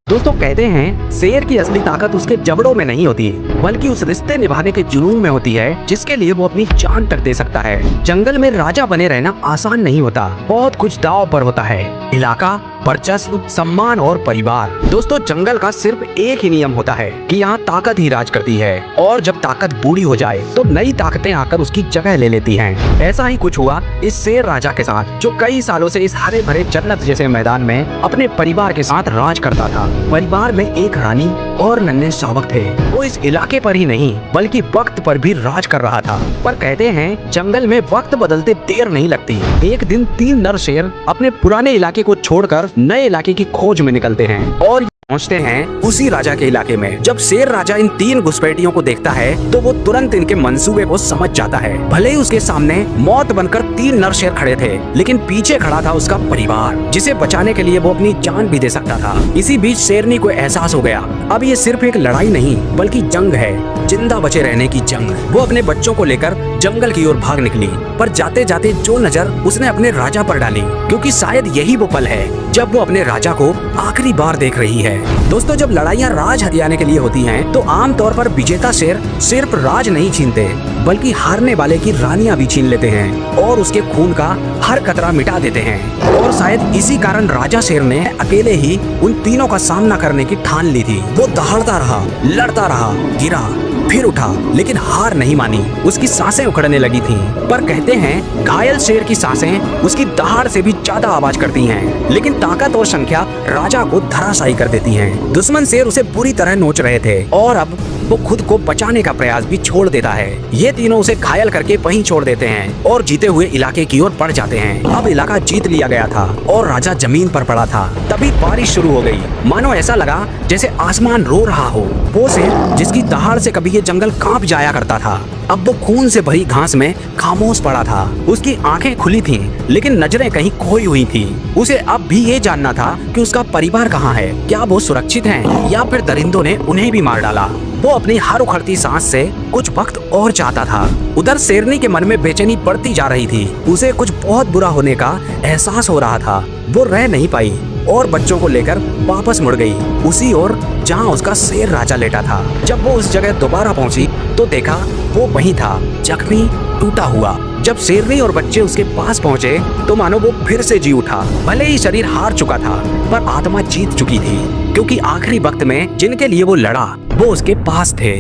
दोस्तों कहते हैं शेर की असली ताकत उसके जबड़ों में नहीं होती बल्कि उस रिश्ते निभाने के जुनून में होती है जिसके लिए वो अपनी जान तक दे सकता है। जंगल में राजा बने रहना आसान नहीं होता, बहुत कुछ दांव पर होता है। इलाका, वर्चस्व, सम्मान और परिवार। दोस्तों जंगल का सिर्फ एक ही नियम होता है कि यहाँ ताकत ही राज करती है और जब ताकत बूढ़ी हो जाए तो नई ताकतें आकर उसकी जगह ले लेती हैं। ऐसा ही कुछ हुआ इस शेर राजा के साथ जो कई सालों से इस हरे भरे जन्नत जैसे मैदान में अपने परिवार के साथ राज करता था। परिवार में एक रानी और नन्हे शावक थे। वो इस इलाके पर ही नहीं बल्कि वक्त पर भी राज कर रहा था। पर कहते हैं जंगल में वक्त बदलते देर नहीं लगती। एक दिन 3 नर शेर अपने पुराने इलाके को छोड़कर नए इलाके की खोज में निकलते हैं और पहुंचते हैं उसी राजा के इलाके में। जब शेर राजा इन 3 घुसपैठियों को देखता है तो वो तुरंत इनके मंसूबे को समझ जाता है। भले ही उसके सामने मौत बनकर 3 नर शेर खड़े थे, लेकिन पीछे खड़ा था उसका परिवार जिसे बचाने के लिए वो अपनी जान भी दे सकता था। इसी बीच शेरनी को एहसास हो गया अब ये सिर्फ एक लड़ाई नहीं बल्कि जंग है, जिंदा बचे रहने की जंग। वो अपने बच्चों को लेकर जंगल की ओर भाग निकली, पर जाते जाते जो नजर उसने अपने राजा पर डाली, क्योंकि शायद यही वो पल है जब वो अपने राजा को आखिरी बार देख रही है। दोस्तों जब लड़ाइयाँ राज हथियाने के लिए होती हैं, तो आमतौर पर विजेता शेर सिर्फ राज नहीं छीनते बल्कि हारने वाले की रानियां भी छीन लेते हैं और उसके खून का हर कतरा मिटा देते हैं। और शायद इसी कारण राजा शेर ने अकेले ही उन तीनों का सामना करने की ठान ली थी। वो दहाड़ता रहा, लड़ता रहा, गिरा, फिर उठा, लेकिन हार नहीं मानी। उसकी सांसें उखड़ने लगी थीं। पर कहते हैं घायल शेर की सांसें उसकी दहाड़ से भी ज्यादा आवाज करती हैं, लेकिन ताकत और संख्या राजा को धराशायी कर देती हैं। दुश्मन शेर उसे बुरी तरह नोच रहे थे और अब वो खुद को बचाने का प्रयास भी छोड़ देता है। ये तीनों उसे घायल करके वहीं छोड़ देते हैं और जीते हुए इलाके की ओर बढ़ जाते हैं। अब इलाका जीत लिया गया था और राजा जमीन पर पड़ा था। तभी बारिश शुरू हो गई। मानो ऐसा लगा जैसे आसमान रो रहा हो। वो शेर जिसकी दहाड़ से कभी ये जंगल कांप जाया करता था, अब वो खून से भरी घास में खामोश पड़ा था। उसकी आंखें खुली थीं, लेकिन नजरें कहीं खोई हुई थीं। उसे अब भी ये जानना था कि उसका परिवार कहाँ है, क्या वो सुरक्षित हैं, या फिर दरिंदों ने उन्हें भी मार डाला। वो अपनी हर उखड़ती सांस से कुछ वक्त और चाहता था। उधर शेरनी के मन में बेचैनी बढ़ती जा रही थी। उसे कुछ बहुत बुरा होने का एहसास हो रहा था। वो रह नहीं पाई और बच्चों को लेकर वापस मुड़ गई उसी ओर जहां उसका शेर राजा लेटा था। जब वो उस जगह दोबारा पहुंची तो देखा वो वहीं था, जख्मी, टूटा हुआ। जब शेरनी और बच्चे उसके पास पहुंचे तो मानो वो फिर से जी उठा। भले ही शरीर हार चुका था पर आत्मा जीत चुकी थी, क्योंकि आखिरी वक्त में जिनके लिए वो लड़ा वो उसके पास थे।